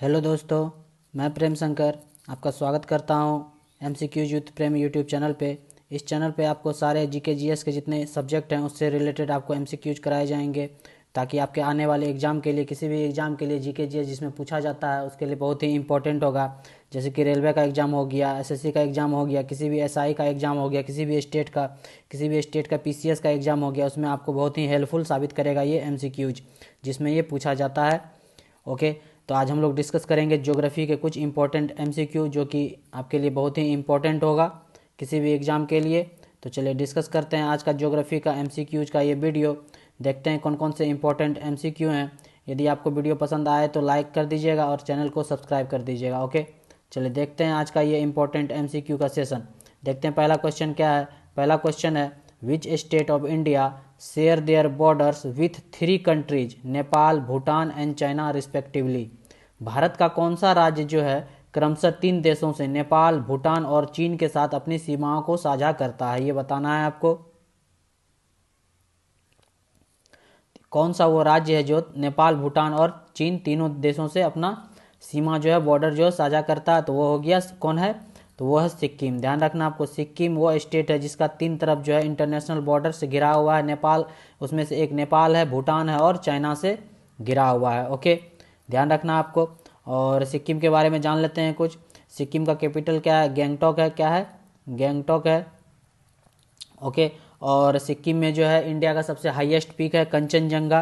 Hello दोस्तों, मैं प्रेम शंकर आपका स्वागत करता हूं एमसीक्यूज यूथ प्रेम यूट्यूब चैनल पे। इस चैनल पे आपको सारे जीके जीएस के जितने सब्जेक्ट हैं उससे रिलेटेड आपको एमसीक्यूज कराए जाएंगे, ताकि आपके आने वाले एग्ज़ाम के लिए, किसी भी एग्ज़ाम के लिए जीके जीएस जिसमें पूछा जाता है उसके लिए बहुत ही इंपॉर्टेंट होगा। जैसे कि रेलवे का एग्ज़ाम हो गया, एसएससी का एग्ज़ाम हो गया, किसी भी एसआई का एग्ज़ाम हो गया, किसी भी स्टेट का पीसीएस का एग्ज़ाम हो गया, उसमें आपको बहुत ही हेल्पफुल साबित करेगा ये एमसीक्यूज, जिसमें ये पूछा जाता है। ओके, तो आज हम लोग डिस्कस करेंगे ज्योग्राफी के कुछ इंपॉर्टेंट एमसीक्यू, जो कि आपके लिए बहुत ही इंपॉर्टेंट होगा किसी भी एग्ज़ाम के लिए। तो चलिए डिस्कस करते हैं आज का ज्योग्राफी का एमसीक्यूज का ये वीडियो। देखते हैं कौन कौन से इंपॉर्टेंट एमसीक्यू हैं। यदि आपको वीडियो पसंद आए तो लाइक कर दीजिएगा और चैनल को सब्सक्राइब कर दीजिएगा। ओके, चलिए देखते हैं आज का ये इंपॉर्टेंट एमसीक्यू का सेशन। देखते हैं पहला क्वेश्चन क्या है। पहला क्वेश्चन है, which state of India share their borders with 3 countries Nepal, Bhutan and China respectively. Bharat का कौन सा राज्य जो है क्रमशः 3 देशों से, नेपाल, भूटान और चीन के साथ अपनी सीमाओं को साझा करता है, ये बताना है आपको। कौन सा वो राज्य है जो नेपाल, भूटान और चीन तीनों देशों से अपना सीमा जो है, बॉर्डर जो साझा करता है। तो वो हो गया, कौन है, तो वो है सिक्किम। ध्यान रखना आपको, सिक्किम वो स्टेट है जिसका 3 तरफ जो है इंटरनेशनल बॉर्डर से घिरा हुआ है। नेपाल, उसमें से एक नेपाल है, भूटान है और चाइना से घिरा हुआ है। ओके, ध्यान रखना आपको। और सिक्किम के बारे में जान लेते हैं कुछ। सिक्किम का कैपिटल क्या है, गैंगटॉक है। क्या है, गैंगटॉक है। ओके, और सिक्किम में जो है इंडिया का सबसे हाईएस्ट पीक है कंचनजंगा।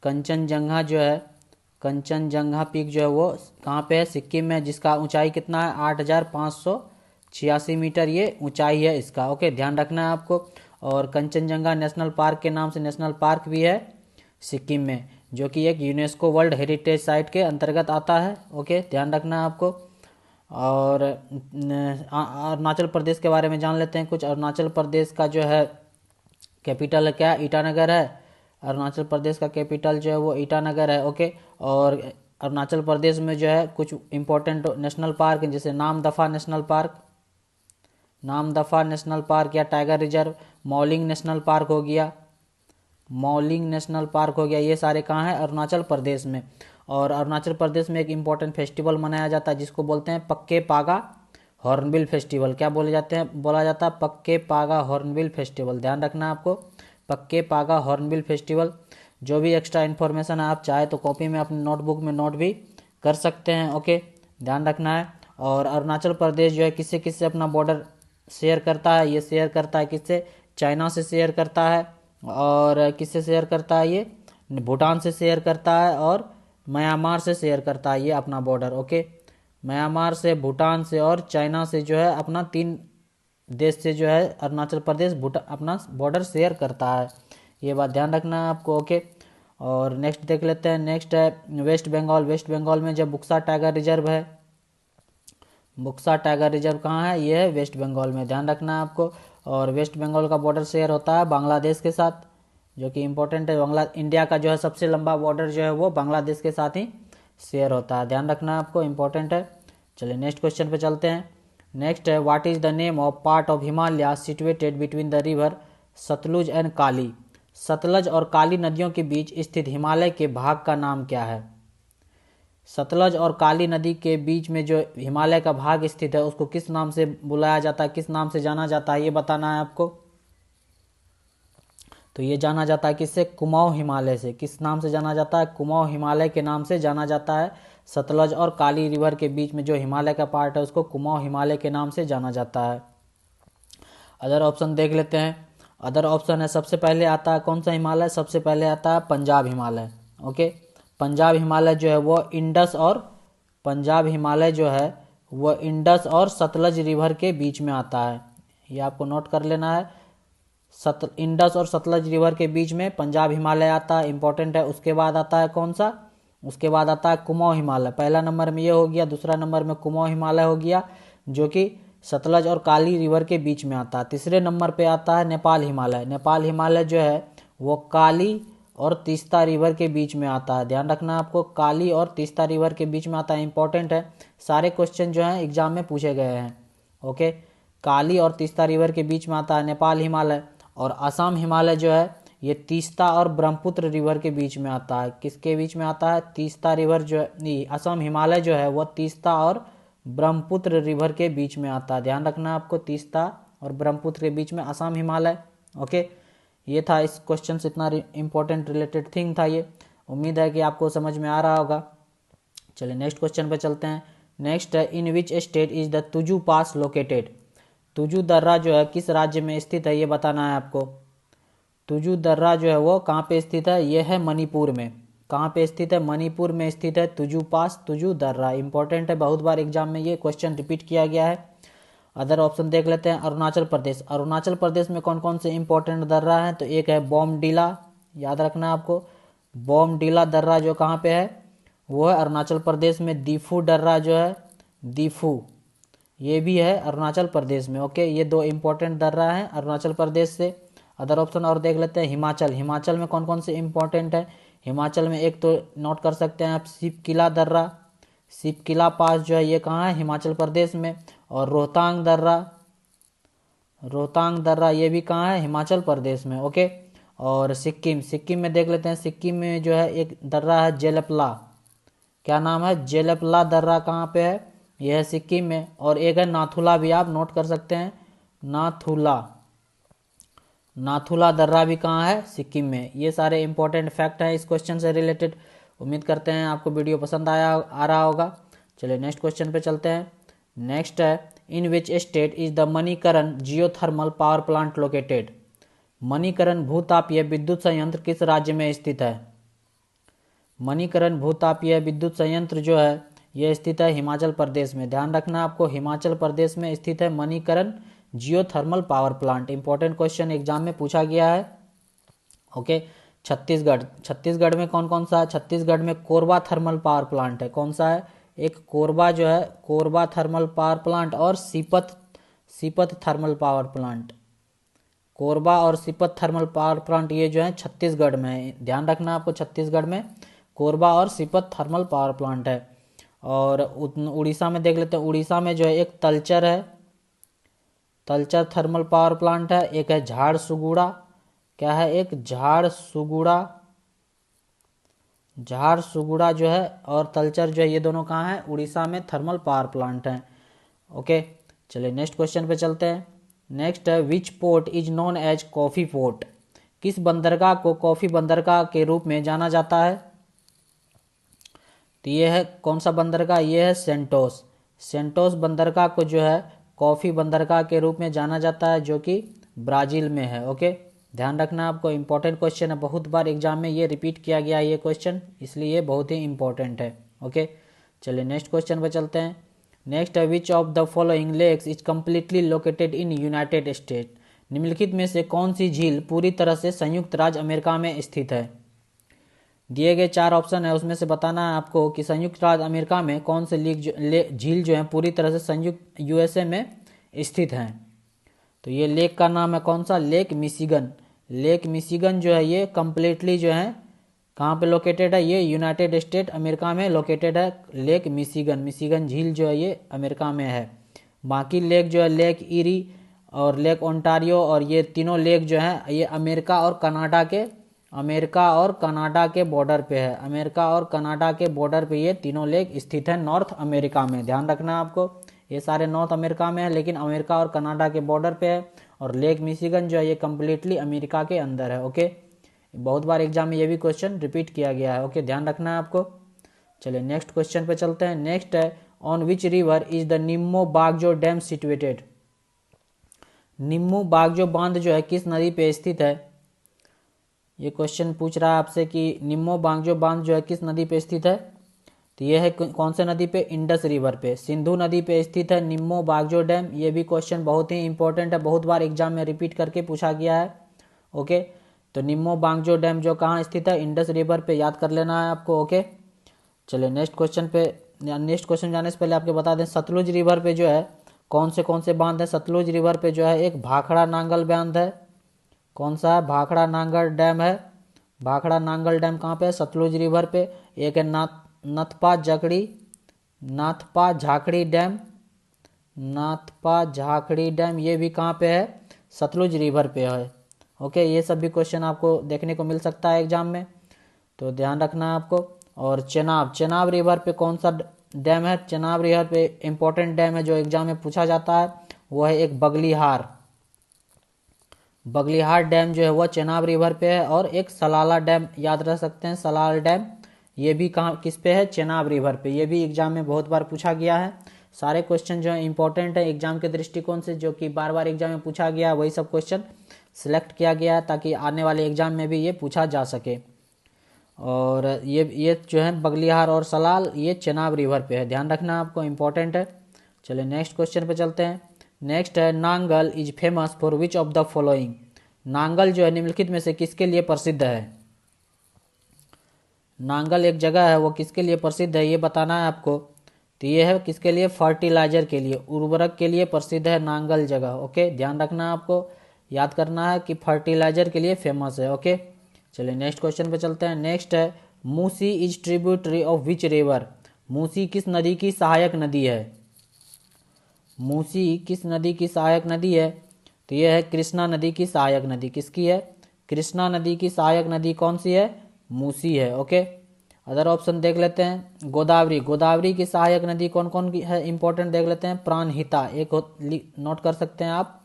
कंचनजंगा जो है, कंचनजंगा पीक जो है वो कहाँ पे है, सिक्किम में, जिसका ऊंचाई कितना है, 8,586 मीटर ये ऊंचाई है इसका। ओके, ध्यान रखना है आपको। और कंचनजंगा नेशनल पार्क के नाम से नेशनल पार्क भी है सिक्किम में, जो कि एक यूनेस्को वर्ल्ड हेरिटेज साइट के अंतर्गत आता है। ओके, ध्यान रखना है आपको। और अरुणाचल प्रदेश के बारे में जान लेते हैं कुछ। अरुणाचल प्रदेश का जो है कैपिटल क्या है, ईटानगर है। अरुणाचल प्रदेश का कैपिटल जो है वो ईटानगर है। ओके, और अरुणाचल प्रदेश में जो है कुछ इंपॉर्टेंट नेशनल पार्क हैं, जैसे Namdapha national park, Namdapha national park या tiger reserve, Mouling national park हो गया, मौलिंग नेशनल पार्क हो गया। ये सारे कहाँ हैं, अरुणाचल प्रदेश में। और अरुणाचल प्रदेश में एक इम्पॉर्टेंट फेस्टिवल मनाया जाता है जिसको बोलते हैं पक्के पागा हॉर्नबिल फेस्टिवल। क्या बोला जाता है, पक्के पागा हॉर्नबिल फेस्टिवल। ध्यान रखना है आपको, पक्के पागा हॉर्नबिल फेस्टिवल। जो भी एक्स्ट्रा इन्फॉर्मेशन आप चाहे तो कॉपी में अपनी नोटबुक में नोट भी कर सकते हैं। ओके, ध्यान रखना है। और अरुणाचल प्रदेश जो है किससे किससे अपना बॉर्डर शेयर करता है, ये शेयर करता है किससे, चाइना से शेयर करता है। और किससे शेयर करता है, ये भूटान से शेयर करता है और म्यांमार से शेयर करता है ये अपना बॉर्डर। ओके, म्यांमार से, भूटान से और चाइना से जो है अपना 3 देश से जो है अरुणाचल प्रदेश भूटान अपना बॉर्डर शेयर करता है। ये बात ध्यान रखना है आपको। ओके, और नेक्स्ट देख लेते हैं। नेक्स्ट है वेस्ट बंगाल। वेस्ट बंगाल में जब बुक्सा टाइगर रिजर्व है, बुक्सा टाइगर रिजर्व कहाँ है, ये है वेस्ट बंगाल में। ध्यान रखना है आपको। और वेस्ट बंगाल का बॉर्डर शेयर होता है बांग्लादेश के साथ, जो कि इम्पोर्टेंट है। इंडिया का जो है सबसे लंबा बॉर्डर जो है वो बांग्लादेश के साथ ही शेयर होता है। ध्यान रखना आपको, इम्पोर्टेंट है। चलिए नेक्स्ट क्वेश्चन पे चलते हैं। नेक्स्ट है, what is the name of part of Himalaya situated between the river Sutlej and Kali. Sutlej और काली नदियों के बीच स्थित हिमालय के भाग का नाम क्या है। सतलज और काली नदी के बीच में जो हिमालय का भाग स्थित है उसको किस नाम से बुलाया जाता है, किस नाम से जाना जाता है, ये बताना है आपको। तो ये जाना जाता है किससे, कुमाऊं हिमालय से। किस नाम से जाना जाता है, कुमाऊं हिमालय के नाम से जाना जाता है। सतलज और काली रिवर के बीच में जो हिमालय का पार्ट है उसको कुमाऊं हिमालय के नाम से जाना जाता है। अदर ऑप्शन देख लेते हैं। अदर ऑप्शन है, सबसे पहले आता है कौन सा हिमालय, सबसे पहले आता है पंजाब हिमालय। ओके, पंजाब हिमालय जो है वो इंडस और, पंजाब हिमालय जो है वो इंडस और सतलज रिवर के बीच में आता है। ये आपको नोट कर लेना है। इंडस और सतलज रिवर के बीच में पंजाब हिमालय आता है, इंपॉर्टेंट है। उसके बाद आता है कौन सा, उसके बाद आता है कुमाऊं हिमालय। पहला नंबर में ये हो गया, दूसरा नंबर में कुमाऊं हिमालय हो गया, जो कि सतलज और काली रिवर के बीच में आता है। तीसरे नंबर पे आता है नेपाल हिमालय। नेपाल हिमालय जो है वो काली और तीस्ता रिवर के बीच में आता है। ध्यान रखना आपको, काली और तीस्ता रिवर के बीच में आता है, इंपॉर्टेंट है। सारे क्वेश्चन जो हैं एग्जाम में पूछे गए हैं। ओके, काली और तीस्ता रिवर के बीच में आता है नेपाल हिमालय। और असम हिमालय जो है ये तीस्ता और ब्रह्मपुत्र रिवर के बीच में आता है। किसके बीच में आता है? तीस्ता रिवर जो है, असम हिमालय जो है वो तीस्ता और ब्रह्मपुत्र रिवर के बीच में आता है। ध्यान रखना है आपको, तीस्ता और ब्रह्मपुत्र के बीच में असम हिमालय। ओके, ये था इस क्वेश्चन से, इतना इंपॉर्टेंट रिलेटेड थिंग था ये। उम्मीद है कि आपको समझ में आ रहा होगा। चलिए नेक्स्ट क्वेश्चन पे चलते हैं। नेक्स्ट है, in which state is the Tuju pass located? Tuju दर्रा जो है किस राज्य में स्थित है, ये बताना है आपको। तुजू दर्रा जो है वो कहाँ पे स्थित है? ये है मणिपुर में। कहाँ पे स्थित है? मणिपुर में स्थित है तुजू पास, तुजू दर्रा। इंपॉर्टेंट है, बहुत बार एग्जाम में ये क्वेश्चन रिपीट किया गया है। अदर ऑप्शन देख लेते हैं। अरुणाचल प्रदेश, अरुणाचल प्रदेश में कौन कौन से इंपॉर्टेंट दर्रा हैं? तो एक है बॉमडीला, याद रखना है आपको। बॉमडीला दर्रा जो कहाँ पे है? वो है अरुणाचल प्रदेश में। दीफू दर्रा जो है, दीफू, ये भी है अरुणाचल प्रदेश में। ओके, ये दो इंपॉर्टेंट दर्रा हैं अरुणाचल प्रदेश से। अदर ऑप्शन और देख लेते हैं। हिमाचल, हिमाचल में कौन कौन से इंपॉर्टेंट है? हिमाचल में एक तो नोट कर सकते हैं आप, सिपकिला दर्रा, सिपकिला पास जो है ये कहाँ है? हिमाचल प्रदेश में। और रोहतांग दर्रा, रोहतांग दर्रा ये भी कहाँ है? हिमाचल प्रदेश में। ओके, और सिक्किम, सिक्किम में देख लेते हैं। सिक्किम में जो है एक दर्रा है जेलपला, क्या नाम है? जेलपला दर्रा कहाँ पे है? यह है सिक्किम में। और एक है नाथुला, भी आप नोट कर सकते हैं, नाथुला, नाथुला दर्रा भी कहाँ है? सिक्किम में। ये सारे इंपॉर्टेंट फैक्ट हैं इस क्वेश्चन से रिलेटेड। उम्मीद करते हैं आपको वीडियो पसंद आ रहा होगा। चलिए नेक्स्ट क्वेश्चन पे चलते हैं। नेक्स्ट है, in which state is the Manikaran geothermal power plant located? Manikaran भूतापीय विद्युत संयंत्र किस राज्य में स्थित है? मणिकरण भूतापीय विद्युत संयंत्र जो है यह स्थित है हिमाचल प्रदेश में। ध्यान रखना आपको, हिमाचल प्रदेश में स्थित है Manikaran geothermal power plant. Important question exam में पूछा गया है। ओके, छत्तीसगढ़, छत्तीसगढ़ में कौन कौन सा है? छत्तीसगढ़ में कोरबा थर्मल पावर प्लांट है। कौन सा है? एक कोरबा जो है, कोरबा थर्मल पावर प्लांट, और Sipat, Sipat thermal power plant. Korba और सीपत थर्मल पावर प्लांट ये जो है छत्तीसगढ़ में है। ध्यान रखना आपको, छत्तीसगढ़ में कोरबा और सीपत थर्मल पावर प्लांट है। और उड़ीसा में देख लेते हैं। उड़ीसा में जो है एक तलचर है, तलचर थर्मल पावर प्लांट है। एक है झारसुगुड़ा, क्या है? एक झारसुगुड़ा, झारसुगुड़ा जो है और तलचर जो है ये दोनों कहाँ है? उड़ीसा में थर्मल पावर प्लांट हैं। ओके, चलिए नेक्स्ट क्वेश्चन पे चलते हैं। नेक्स्ट है, which port is known as coffee port? किस बंदरगाह को कॉफी बंदरगाह के रूप में जाना जाता है? तो ये है कौन सा बंदरगाह? ये है सेंटोस। सेंटोस बंदरगाह को जो है कॉफी बंदरगाह के रूप में जाना जाता है, जो कि ब्राजील में है। ओके, ध्यान रखना आपको, इंपॉर्टेंट क्वेश्चन है, बहुत बार एग्जाम में ये रिपीट किया गया है ये क्वेश्चन, इसलिए ये बहुत ही इंपॉर्टेंट है। ओके, चलिए नेक्स्ट क्वेश्चन पर चलते हैं। नेक्स्ट है, which of the following lakes is completely located in United State? निम्नलिखित में से कौन सी झील पूरी तरह से संयुक्त राज्य अमेरिका में स्थित है? दिए गए 4 ऑप्शन है, उसमें से बताना है आपको कि संयुक्त राज्य अमेरिका में कौन से झील जो है पूरी तरह से संयुक्त यूएसए में स्थित हैं। तो ये लेक का नाम है कौन सा? Lake Michigan. लेक मिशिगन जो है ये कम्प्लीटली जो है कहाँ पे लोकेटेड है? ये यूनाइटेड स्टेट अमेरिका में लोकेटेड है। लेक मिशिगन, मिशिगन झील जो है ये अमेरिका में है। बाकी लेक जो है, लेक इरी और लेक ओंटारियो, और ये तीनों लेक जो है ये अमेरिका और कनाडा के बॉर्डर पे है। अमेरिका और कनाडा के बॉर्डर पे ये तीनों लेक स्थित है नॉर्थ अमेरिका में। ध्यान रखना आपको, ये सारे नॉर्थ अमेरिका में है, लेकिन अमेरिका और कनाडा के बॉर्डर पे है। और लेक मिशिगन जो है ये कम्प्लीटली अमेरिका के अंदर है। ओके, बहुत बार एग्जाम में ये भी क्वेश्चन रिपीट किया गया है। ओके, ध्यान रखना है आपको। चलिए नेक्स्ट क्वेश्चन पे चलते हैं। नेक्स्ट है, on which river is the Nimmo बागजो डैम सिचुएटेड? निम्मो बागजो बांध जो है किस नदी पे स्थित है? ये क्वेश्चन पूछ रहा है आपसे कि निम्मो बागजो बांध जो है किस नदी पे स्थित है? तो ये है कौन से नदी पे? इंडस रिवर पे, सिंधु नदी पे स्थित है निम्मो बागजो डैम। ये भी क्वेश्चन बहुत ही इंपॉर्टेंट है, बहुत बार एग्जाम में रिपीट करके पूछा गया है। ओके, तो निम्मो बागजो डैम जो कहाँ स्थित है? इंडस रिवर पे, याद कर लेना है आपको। ओके, चलिए नेक्स्ट क्वेश्चन जाने से पहले आपको बता दें, सतलुज रिवर पे जो है कौन से बांध है? सतलुज रिवर पे जो है एक भाखड़ा नांगल बांध है। कौन सा है? भाखड़ा नांगल डैम है। भाखड़ा नांगल डैम कहाँ पे है? सतलुज रिवर पे। एक है नाथपा झाखड़ी डैम, नाथपा झाखड़ी डैम, ये भी कहाँ पे है? सतलुज रिवर पे है। ओके, ये सब भी क्वेश्चन आपको देखने को मिल सकता है एग्जाम में, तो ध्यान रखना है आपको। और चेनाब रिवर पे कौन सा डैम है? चेनाब रिवर पे इंपॉर्टेंट डैम है जो एग्जाम में पूछा जाता है, वो है एक बगलिहार डैम जो है वह चेनाब रिवर पे है। और एक सलाला डैम याद रख सकते हैं, सलाल डैम, ये भी कहाँ किस पे है? चेनाब रिवर पे। ये भी एग्जाम में बहुत बार पूछा गया है। सारे क्वेश्चन जो है इंपॉर्टेंट है एग्जाम के दृष्टिकोण से, जो कि बार बार एग्जाम में पूछा गया, वही सब क्वेश्चन सिलेक्ट किया गया है ताकि आने वाले एग्जाम में भी ये पूछा जा सके। और ये जो है बगलिहार और सलाल, ये चेनाब रिवर पे है, ध्यान रखना आपको, इंपॉर्टेंट है। चलिए नेक्स्ट क्वेश्चन पे चलते हैं। नेक्स्ट है Nangal is famous for which of the following? Nangal जो है निम्नलिखित में से किसके लिए प्रसिद्ध है? नांगल एक जगह है, वो किसके लिए प्रसिद्ध है ये बताना है आपको। तो ये है किसके लिए? फर्टिलाइजर के लिए, उर्वरक के लिए प्रसिद्ध है नांगल जगह। ओके, ध्यान रखना आपको, याद करना है कि फर्टिलाइजर के लिए फेमस है। ओके, चलिए नेक्स्ट क्वेश्चन पे चलते हैं। नेक्स्ट है Musi is tributary of which river? Musi किस नदी की सहायक नदी है? मूसी किस नदी की सहायक नदी है? तो यह है कृष्णा नदी की सहायक नदी। किसकी है? कृष्णा नदी की सहायक नदी कौन सी है? मूसी है। ओके, अदर ऑप्शन देख लेते हैं। गोदावरी की सहायक नदी कौन कौन की है? इंपॉर्टेंट देख लेते हैं। प्राणहिता एक नोट कर सकते हैं आप,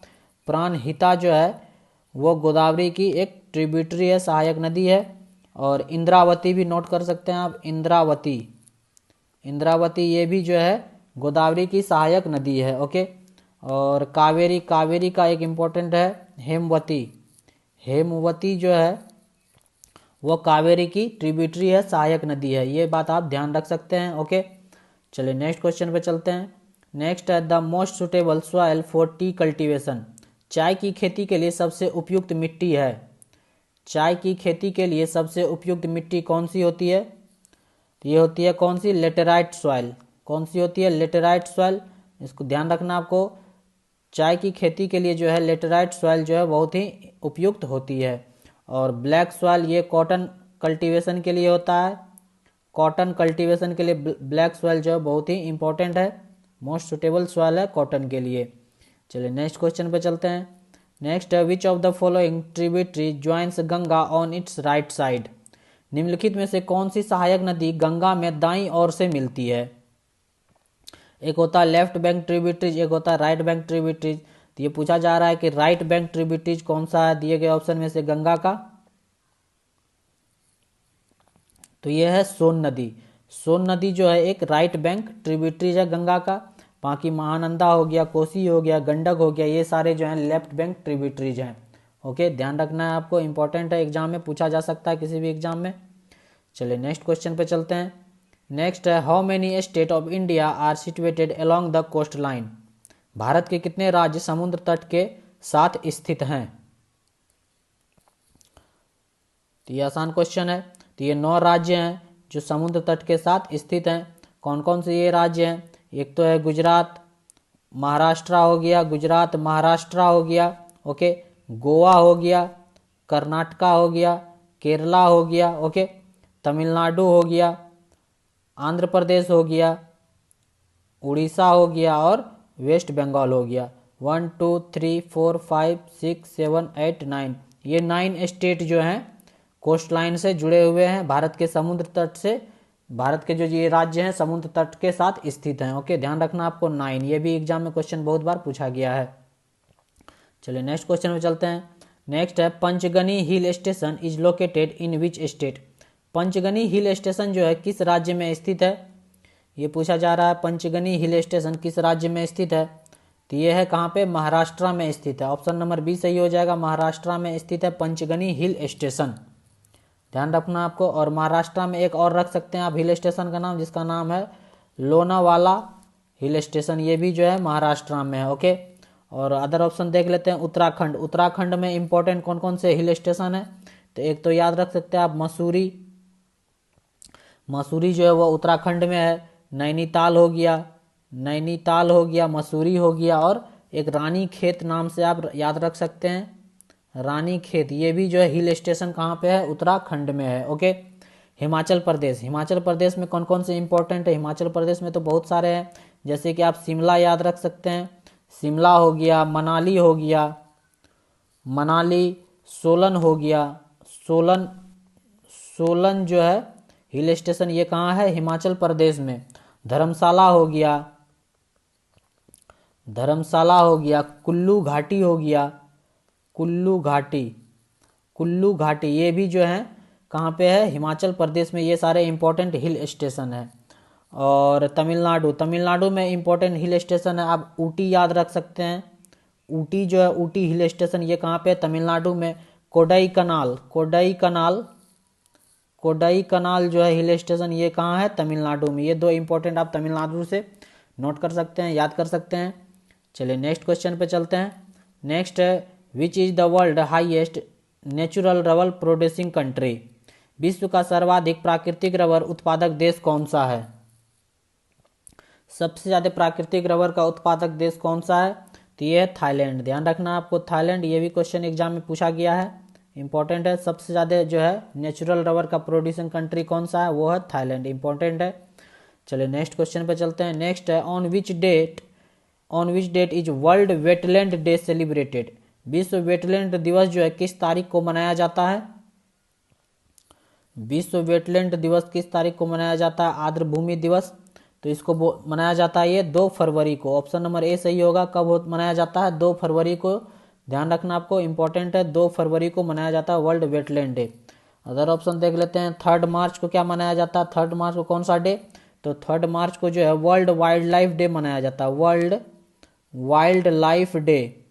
प्राणहिता जो है वो गोदावरी की एक ट्रिब्यूटरी है, सहायक नदी है। और इंद्रावती भी नोट कर सकते हैं आप, इंद्रावती ये भी जो है गोदावरी की सहायक नदी है। ओके, और कावेरी का एक इम्पोर्टेंट है हेमवती जो है वो कावेरी की ट्रिब्यूटरी है, सहायक नदी है, ये बात आप ध्यान रख सकते हैं। ओके, चलिए नेक्स्ट क्वेश्चन पे चलते हैं। नेक्स्ट है the most suitable soil for T cultivation? चाय की खेती के लिए सबसे उपयुक्त मिट्टी है। चाय की खेती के लिए सबसे उपयुक्त मिट्टी कौन सी होती है? तो ये होती है कौन सी? Laterite soil. कौन सी होती है? Laterite soil. इसको ध्यान रखना आपको, चाय की खेती के लिए जो है लेटेराइट सॉइल जो है बहुत ही उपयुक्त होती है। और ब्लैक सॉइल ये कॉटन कल्टीवेशन के लिए होता है, कॉटन कल्टीवेशन के लिए ब्लैक सॉइल जो है बहुत ही इंपॉर्टेंट है, मोस्ट सुटेबल सॉइल है कॉटन के लिए। चलिए नेक्स्ट क्वेश्चन पे चलते हैं। नेक्स्ट है which of the following tributary joins Ganga on it's right side? निम्नलिखित में से कौन सी सहायक नदी गंगा में दाईं ओर से मिलती है? एक होता है लेफ्ट बैंक ट्रिब्यूटरीज, एक होता है राइट बैंक ट्रिब्यूटरीज। तो ये पूछा जा रहा है कि राइट बैंक ट्रिब्यूटरीज कौन सा है दिए गए ऑप्शन में से गंगा का? तो ये है सोन नदी। सोन नदी जो है एक राइट बैंक ट्रिब्यूटरीज है गंगा का। बाकी महानंदा हो गया, कोसी हो गया, गंडक हो गया, ये सारे जो हैं लेफ्ट बैंक ट्रिब्यूटरीज हैं। ओके, ध्यान रखना है आपको, इंपॉर्टेंट है, एग्जाम में पूछा जा सकता है किसी भी एग्जाम में। चलिए नेक्स्ट क्वेश्चन पे चलते हैं। नेक्स्ट है how many state of India are situated along the coast line? Bharat के कितने राज्य समुद्र तट के साथ स्थित हैं? तो ये आसान क्वेश्चन है। तो ये 9 राज्य हैं जो समुद्र तट के साथ स्थित हैं। कौन कौन से ये राज्य हैं? एक तो है गुजरात महाराष्ट्र हो गया, गुजरात महाराष्ट्र हो गया, ओके, गोवा हो गया, कर्नाटका हो गया, केरला हो गया, ओके, तमिलनाडु हो गया, आंध्र प्रदेश हो गया, उड़ीसा हो गया और वेस्ट बंगाल हो गया। 1 2 3 4 5 6 7 8 9, ये 9 स्टेट जो हैं कोस्ट लाइन से जुड़े हुए हैं भारत के समुद्र तट से। भारत के जो ये राज्य हैं समुद्र तट के साथ स्थित हैं। ओके, ध्यान रखना आपको 9, ये भी एग्जाम में क्वेश्चन बहुत बार पूछा गया है। चलिए नेक्स्ट क्वेश्चन में चलते हैं। नेक्स्ट है Panchgani hill station is located in which state? Panchgani hill station जो है किस राज्य में स्थित है? ये पूछा जा रहा है पंचगनी हिल स्टेशन किस राज्य में स्थित है। तो ये है कहाँ पे? महाराष्ट्र में स्थित है। ऑप्शन नंबर बी सही हो जाएगा, महाराष्ट्र में स्थित है पंचगनी हिल स्टेशन, ध्यान रखना आपको। और महाराष्ट्र में एक और रख सकते हैं आप हिल स्टेशन का नाम, जिसका नाम है लोनावाला हिल स्टेशन, ये भी जो है महाराष्ट्र में है। ओके, और अदर ऑप्शन देख लेते हैं। उत्तराखंड में इंपॉर्टेंट कौन कौन से हिल स्टेशन है? तो एक तो याद रख सकते हैं आप मसूरी जो है वो उत्तराखंड में है। नैनीताल हो गया, मसूरी हो गया, और एक रानी खेत नाम से आप याद रख सकते हैं, रानी खेत, ये भी जो है हिल स्टेशन कहाँ पे है? उत्तराखंड में है। ओके, हिमाचल प्रदेश में कौन कौन से इंपॉर्टेंट है? हिमाचल प्रदेश में तो बहुत सारे हैं, जैसे कि आप शिमला याद रख सकते हैं, शिमला हो गया, मनाली हो गया, मनाली, सोलन हो गया, सोलन, सोलन जो है हिल स्टेशन, ये कहाँ है, हिमाचल प्रदेश में। धर्मशाला हो गया, धर्मशाला हो गया, कुल्लू घाटी हो गया, कुल्लू घाटी, कुल्लू घाटी ये भी जो है कहाँ पे है, हिमाचल प्रदेश में। ये सारे इंपॉर्टेंट हिल स्टेशन है। और तमिलनाडु, तमिलनाडु में इंपॉर्टेंट हिल स्टेशन है, आप ऊटी याद रख सकते हैं। ऊटी जो है, ऊटी हिल स्टेशन ये कहाँ पे है, तमिलनाडु में। कोडाई कनाल, कोडाई कनाल, कोडाई कनाल जो है हिल स्टेशन ये कहाँ है, तमिलनाडु में। ये दो इंपॉर्टेंट आप तमिलनाडु से नोट कर सकते हैं, याद कर सकते हैं। चलिए नेक्स्ट क्वेश्चन पे चलते हैं। नेक्स्ट है which is the world highest natural rubber producing country. विश्व का सर्वाधिक प्राकृतिक रबर उत्पादक देश कौन सा है। सबसे ज्यादा प्राकृतिक रबर का उत्पादक देश कौन सा है, तो ये है थाईलैंड। ध्यान रखना आपको, थाईलैंड, ये भी क्वेश्चन एग्जाम में पूछा गया है, इंपॉर्टेंट है। सबसे ज्यादा जो है नेचुरल रबर का प्रोड्यूसिंग कंट्री कौन सा है, वो है थाईलैंड, इंपॉर्टेंट है। चलिए नेक्स्ट क्वेश्चन पे चलते हैं। नेक्स्ट है on which date is world wetland day celebrated. विश्व वेटलैंड दिवस जो है किस तारीख को मनाया जाता है। विश्व वेटलैंड दिवस किस तारीख को मनाया जाता है, आर्द्र भूमि दिवस। तो इसको मनाया जाता है ये 2 फरवरी को। ऑप्शन नंबर ए सही होगा। कब मनाया जाता है, 2 फरवरी को। ध्यान रखना आपको, इंपॉर्टेंट है, 2 फरवरी को मनाया जाता है world wetland day. Other option देख लेते हैं। 3 मार्च को क्या मनाया जाता है, 3 मार्च को कौन सा डे, तो 3 मार्च को जो है वर्ल्ड वाइल्ड लाइफ डे मनाया जाता है। World wild life day,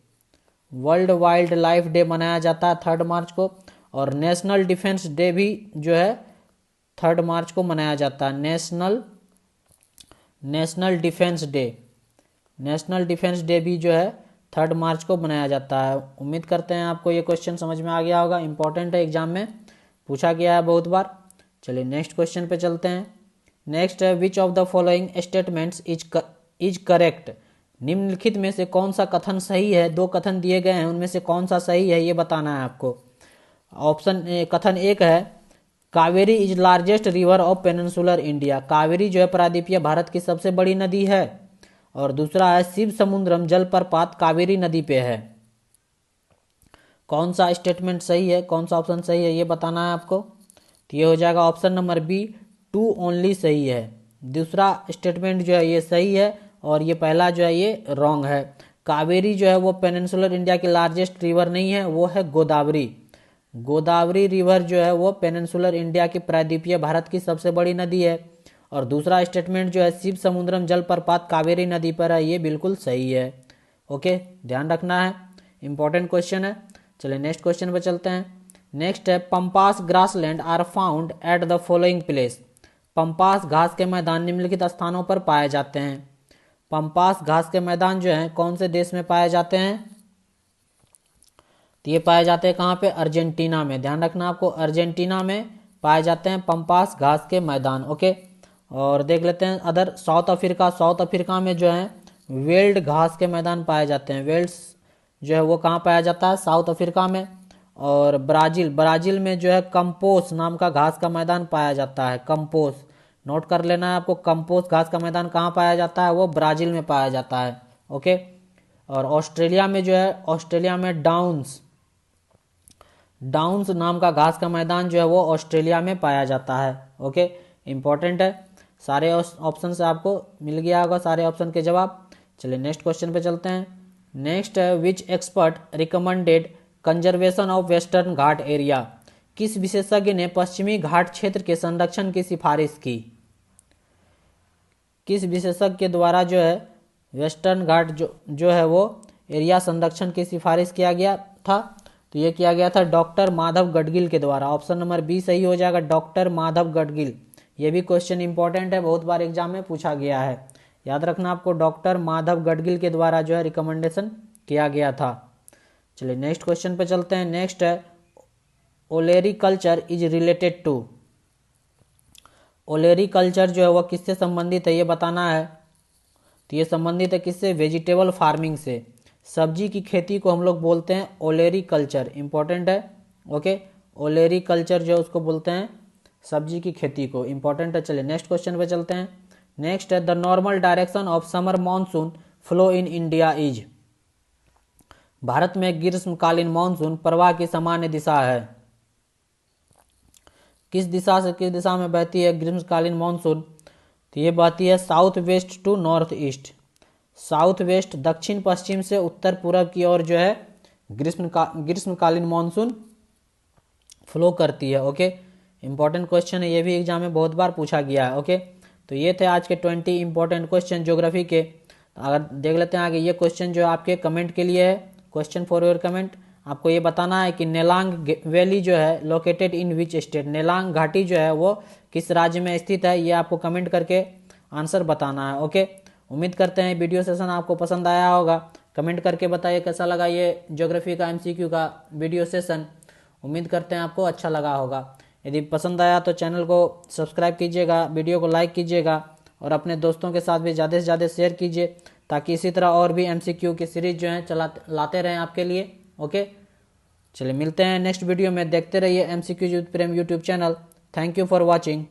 world wild life day मनाया जाता है 3 मार्च को। और नेशनल डिफेंस डे भी जो है 3 मार्च को मनाया जाता है। National defence day, national defence day भी जो है 3 मार्च को मनाया जाता है। उम्मीद करते हैं आपको ये क्वेश्चन समझ में आ गया होगा, इंपॉर्टेंट है, एग्जाम में पूछा गया है बहुत बार। चलिए नेक्स्ट क्वेश्चन पे चलते हैं। नेक्स्ट है which of the following statements is correct. निम्नलिखित में से कौन सा कथन सही है। 2 कथन दिए गए हैं, उनमें से कौन सा सही है ये बताना है आपको। ऑप्शन कथन 1 है Kaveri is largest river of peninsular India. Kaveri जो है प्रायद्वीपीय भारत की सबसे बड़ी नदी है। और दूसरा है शिव समुद्रम जलप्रपात कावेरी नदी पे है। कौन सा स्टेटमेंट सही है, कौन सा ऑप्शन सही है ये बताना है आपको। तो ये हो जाएगा ऑप्शन नंबर बी 2 ओनली सही है। दूसरा स्टेटमेंट जो है ये सही है और ये पहला जो है ये रॉन्ग है। कावेरी जो है वो पेनिनसुलर इंडिया की लार्जेस्ट रिवर नहीं है, वो है गोदावरी। गोदावरी रिवर जो है वो पेनिनसुलर इंडिया की प्रायद्वीपीय भारत की सबसे बड़ी नदी है। और दूसरा स्टेटमेंट जो है शिव समुद्रम जलप्रपात कावेरी नदी पर है, ये बिल्कुल सही है। ओके, ध्यान रखना है, इंपॉर्टेंट क्वेश्चन है। चलिए नेक्स्ट क्वेश्चन पर चलते हैं। नेक्स्ट है Pampas grassland are found at the following place. Pampas घास के मैदान निम्नलिखित स्थानों पर पाए जाते हैं। पंपास घास के मैदान जो हैं कौन से देश में पाए जाते हैं, तो ये पाए जाते हैं कहाँ पे, अर्जेंटीना में। ध्यान रखना आपको, अर्जेंटीना में पाए जाते हैं पंपास घास के मैदान। ओके, और देख लेते हैं other. South Africa, south Africa में जो है वेल्ड घास के मैदान पाए जाते हैं। वेल्ड्स जो है वो कहाँ पाया जाता है, साउथ अफ्रीका में। और ब्राजील, ब्राजील में जो है कंपोस नाम का घास का मैदान पाया जाता है। कंपोस नोट कर लेना है आपको, कंपोस घास का मैदान कहाँ पाया जाता है, वो ब्राजील में पाया जाता है। ओके, और ऑस्ट्रेलिया में जो है, ऑस्ट्रेलिया में डाउन्स नाम का घास का मैदान जो है वो ऑस्ट्रेलिया में पाया जाता है। ओके, इंपॉर्टेंट है। सारे ऑप्शन से आपको मिल गया होगा सारे ऑप्शन के जवाब। चलिए नेक्स्ट क्वेश्चन पे चलते हैं। नेक्स्ट है which expert recommended conservation of western Ghat area. किस विशेषज्ञ ने पश्चिमी घाट क्षेत्र के संरक्षण की सिफारिश की। किस विशेषज्ञ के द्वारा जो है वेस्टर्न घाट जो है वो एरिया संरक्षण की सिफारिश किया गया था, तो ये किया गया था डॉक्टर माधव गडगिल के द्वारा। ऑप्शन नंबर बी सही हो जाएगा, डॉक्टर माधव गडगिल। ये भी क्वेश्चन इंपॉर्टेंट है, बहुत बार एग्जाम में पूछा गया है, याद रखना आपको, डॉक्टर माधव गडगिल के द्वारा जो है रिकमेंडेशन किया गया था। चलिए नेक्स्ट क्वेश्चन पे चलते हैं। नेक्स्ट है olericulture is related to. Olericulture जो है वह किससे संबंधित है ये बताना है। तो ये संबंधित है किससे, वेजिटेबल फार्मिंग से। सब्जी की खेती को हम लोग बोलते हैं ओलेरी कल्चर, इंपॉर्टेंट है। ओके, ओलेरी कल्चर जो है उसको बोलते हैं सब्जी की खेती को, इंपॉर्टेंट है। चलिए नेक्स्ट क्वेश्चन पे चलते हैं। नेक्स्ट है the normal direction of summer monsoon flow in India is. Bharat में ग्रीष्मकालीन मानसून प्रवाह की सामान्य दिशा है। किस दिशा में बहती है ग्रीष्मकालीन मानसून? तो ये बहती है south west to north east. South west दक्षिण पश्चिम से उत्तर पूर्व की ओर जो है ग्रीष्मकालीन मानसून फ्लो करती है। ओके, इंपॉर्टेंट क्वेश्चन है, ये भी एग्जाम में बहुत बार पूछा गया है। ओके, तो ये थे आज के 20 इंपॉर्टेंट क्वेश्चन ज्योग्राफी के। अगर देख लेते हैं आगे, ये क्वेश्चन जो है आपके कमेंट के लिए है, क्वेश्चन फॉर योर कमेंट। आपको ये बताना है कि नेलांग वैली जो है located in which state, Nelang घाटी जो है वो किस राज्य में स्थित है, ये आपको कमेंट करके आंसर बताना है। ओके, उम्मीद करते हैं वीडियो सेशन आपको पसंद आया होगा। कमेंट करके बताइए कैसा लगा ये ज्योग्राफी का MCQ का वीडियो सेशन। उम्मीद करते हैं आपको अच्छा लगा होगा। यदि पसंद आया तो चैनल को सब्सक्राइब कीजिएगा, वीडियो को लाइक कीजिएगा और अपने दोस्तों के साथ भी ज़्यादा से ज़्यादा शेयर कीजिए, ताकि इसी तरह और भी MCQ की सीरीज जो है लाते रहें आपके लिए। ओके, चलिए मिलते हैं नेक्स्ट वीडियो में। देखते रहिए MCQ youth Prem YouTube channel. Thank you for watching.